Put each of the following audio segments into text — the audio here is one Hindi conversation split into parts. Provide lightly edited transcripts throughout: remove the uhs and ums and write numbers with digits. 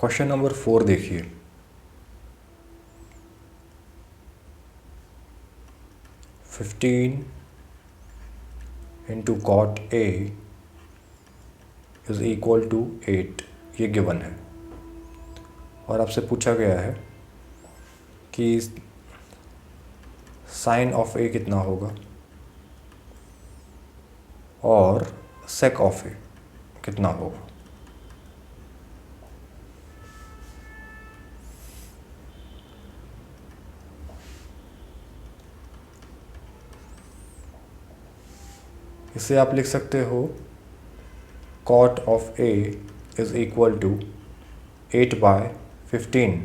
क्वेश्चन नंबर 4 देखिए। Fifteen into cot A is equal to 8, ये गिवन है और आपसे पूछा गया है कि साइन ऑफ ए कितना होगा और सेक ऑफ ए कितना होगा। इसे आप लिख सकते हो cot of A is equal to 8/15।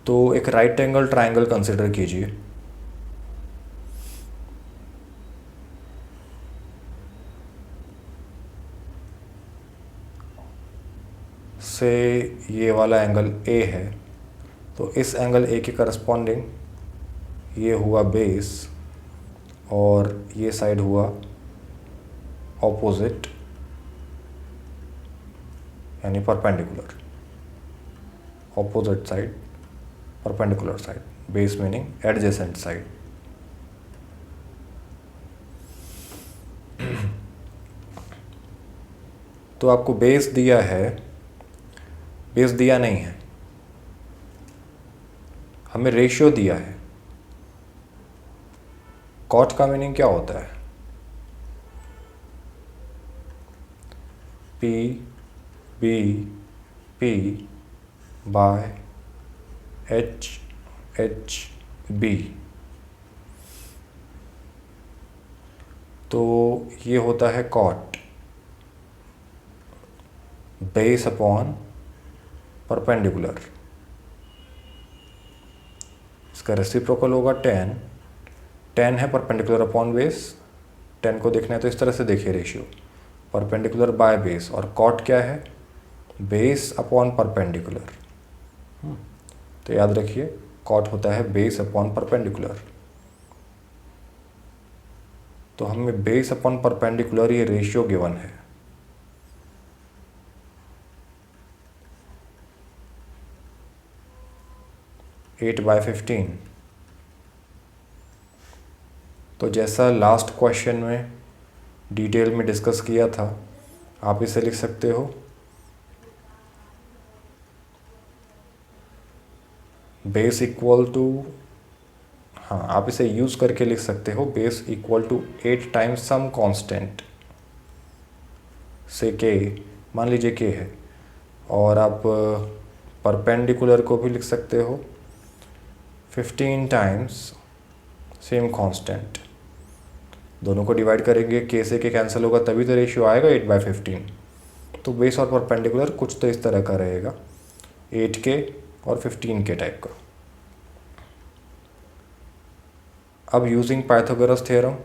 तो एक राइट एंगल ट्राइंगल कंसिडर कीजिए। से ये वाला एंगल ए है, तो इस एंगल ए के करस्पॉन्डिंग ये हुआ बेस और ये साइड हुआ ऑपोजिट यानी perpendicular. Opposite side, perpendicular side, base meaning adjacent side. तो आपको बेस दिया है, बेस दिया नहीं है, हमें रेशियो दिया है। कॉट का मीनिंग क्या होता है? P B P by H H B. तो ये होता है कॉट, बेस अपॉन परपेंडिकुलर। इसका रेसिप्रोकल होगा 10। 10 है परपेंडिकुलर अपॉन बेस। 10 को देखना है तो इस तरह से देखिए रेशियो, परपेंडिकुलर बाय बेस। और कॉट क्या है? Base upon perpendicular. तो याद रखिए कॉट होता है बेस अपॉन परपेंडिकुलर। तो हमें बेस अपॉन परपेंडिकुलर ये रेशियो गिवन है। Eight by 15। तो जैसा लास्ट क्वेश्चन में डिटेल में डिस्कस किया था, आप इसे लिख सकते हो बेस इक्वल टू, हाँ आप इसे यूज़ करके लिख सकते हो base equal to 8 times some constant से के, मान लीजिए के है, और आप परपेंडिकुलर को भी लिख सकते हो 15 टाइम्स सेम कांस्टेंट। दोनों को डिवाइड करेंगे, के से के कैंसिल होगा तभी तो रेशियो आएगा 8/15। तो बेस और परपेंडिकुलर कुछ तो इस तरह का रहेगा, 8 के और 15 के टाइप का। अब using Pythagoras theorem,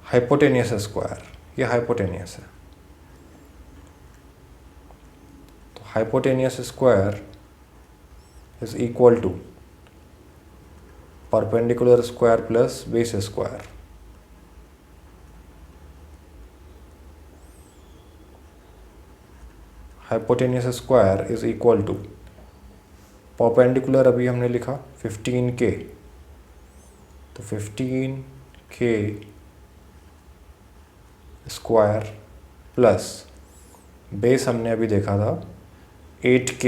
hypotenuse square, ये हाइपोटेनियस है, तो hypotenuse square is equal to perpendicular square plus base square. Hypotenuse square is equal to perpendicular अभी हमने लिखा 15k, तो 15k स्क्वायर प्लस बेस हमने अभी देखा था 8k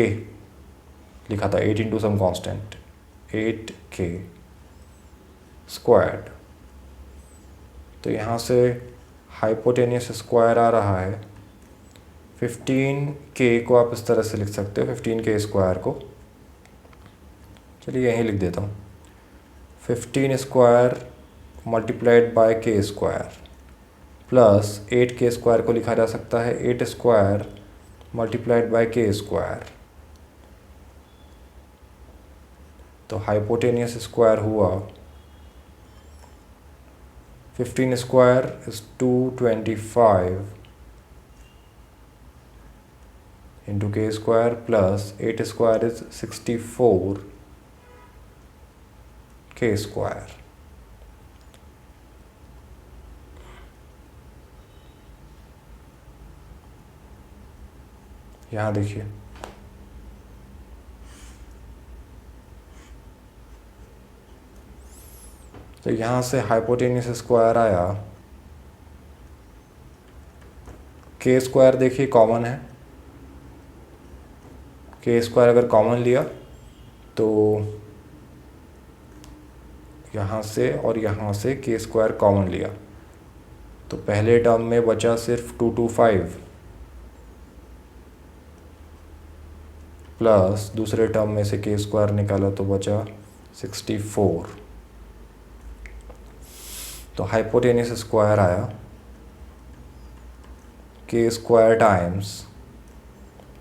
लिखा था, 8 into some constant, 8k squared. तो यहाँ से हाइपोटेनियस स्क्वायर आ रहा है 15k को आप इस तरह से लिख सकते हो, 15k स्क्वायर को, चलिए यहीं लिख देता हूँ, 15 स्क्वायर मल्टीप्लाइड बाय के स्क्वायर प्लस 8k स्क्वायर को लिखा जा सकता है 8 स्क्वायर मल्टीप्लाइड बाय के स्क्वायर। तो हाइपोटेनियस स्क्वायर हुआ 15 square is 225 into k square plus 8 square is 64 k square. यहाँ देखिए तो यहाँ से हाइपोटेन्यूस स्क्वायर आया, के स्क्वायर देखिए कॉमन है, के स्क्वायर अगर कॉमन लिया तो यहाँ से और यहाँ से के स्क्वायर कॉमन लिया तो पहले टर्म में बचा सिर्फ 225 प्लस दूसरे टर्म में से के स्क्वायर निकाला तो बचा 64। तो हाइपोटेन्यूस स्क्वायर आया के स्क्वायर टाइम्स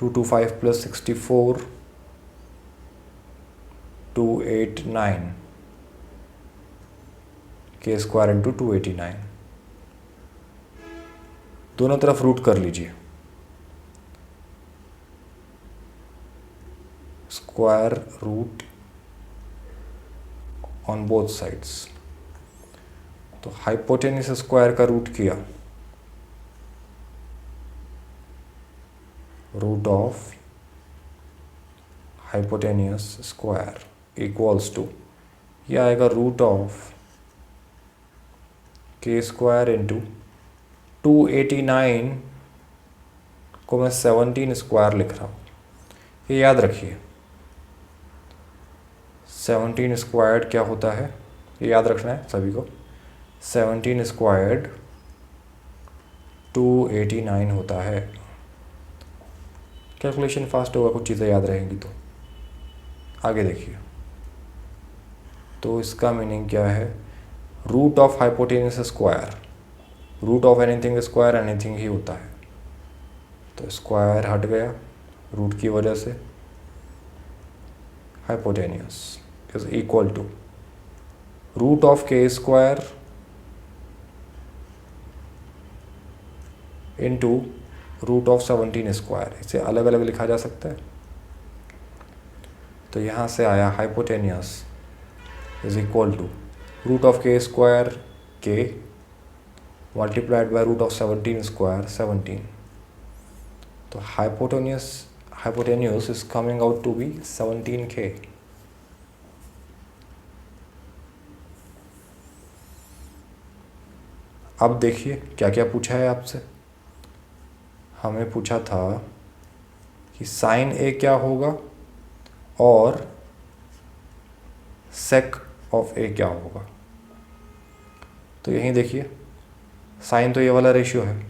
225 प्लस 64 289 के स्क्वायर इंटू 289। दोनों तरफ रूट कर लीजिए, square root on both sides. तो हाइपोटेन्यूस स्क्वायर का रूट किया, root of hypotenuse square equals to, यह आएगा रूट ऑफ के स्क्वायर इंटू 289 को मैं 17 स्क्वायर लिख रहा हूँ। ये याद रखिए 17 स्क्वायर्ड क्या होता है, ये याद रखना है सभी को। 17 स्क्वायर्ड 289 होता है। कैलकुलेशन फास्ट होगा, कुछ चीज़ें याद रहेंगी तो। आगे देखिए, तो इसका मीनिंग क्या है, root of hypotenuse square, root of anything square anything ही होता है। तो स्क्वायर हट गया रूट की वजह से, hypotenuse is equal to root of के square into root of 17 square. इसे अलग अलग लिखा जा सकता है। तो यहाँ से आया hypotenuse is equal to root of के स्क्वायर के multiplied by root of 17 square 17। तो hypotenuse is coming out to be 17k। अब देखिए क्या क्या पूछा है आपसे। हमें पूछा था कि साइन ए क्या होगा और सेक ऑफ ए क्या होगा। तो यहीं देखिए, साइन तो ये वाला रेशियो है,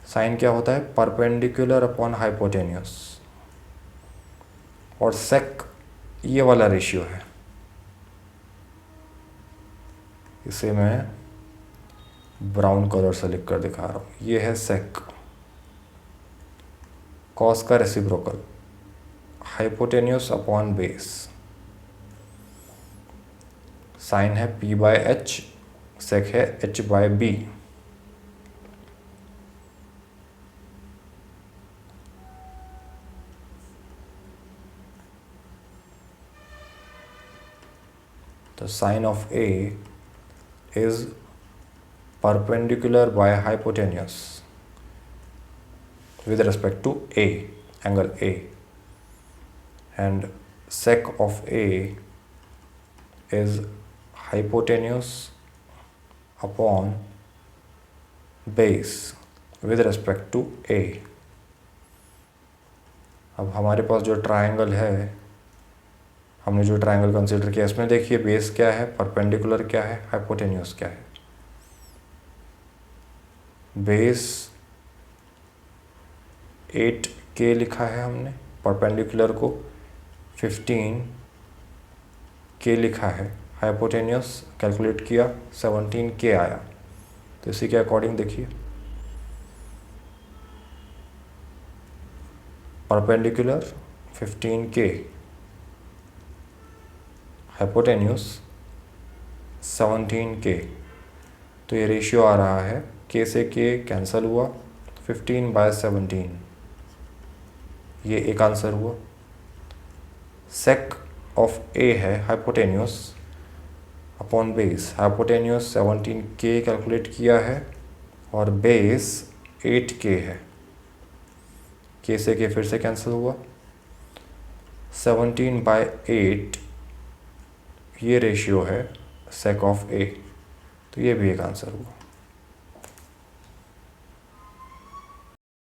साइन क्या होता है, परपेंडिकुलर अपॉन हाइपोटेन्यूस, और सेक ये वाला रेशियो है। इसे मैं ब्राउन कलर से लिख कर दिखा रहा हूँ। ये है सेक, कॉस का reciprocal, hypotenuse upon base. Sine है p बाय एच, सेक है h बाय बी। तो sine of a is perpendicular by hypotenuse with respect to A, angle A, and sec of A is hypotenuse upon base with respect to A। अब हमारे पास जो ट्रायंगल है, हमने जो ट्रायंगल कंसीडर किया, इसमें देखिए बेस क्या है, परपेंडिकुलर क्या है, हाइपोटेन्यूस क्या है। बेस 8k लिखा है हमने, परपेंडिकुलर को 15k लिखा है, हाइपोटेन्यूस कैलकुलेट किया 17k आया। तो इसी के अकॉर्डिंग देखिए, परपेंडिकुलर 15k, हाइपोटेन्यूस 17k। तो ये रेशियो आ रहा है, k से k कैंसिल हुआ, 15/17, ये एक आंसर हुआ। सेक ऑफ ए है hypotenuse upon base, hypotenuse 17K calculate किया है और बेस 8K है। K से K फिर से कैंसिल हुआ। 17/8 ये रेशियो है सेक ऑफ ए, तो ये भी एक आंसर हुआ।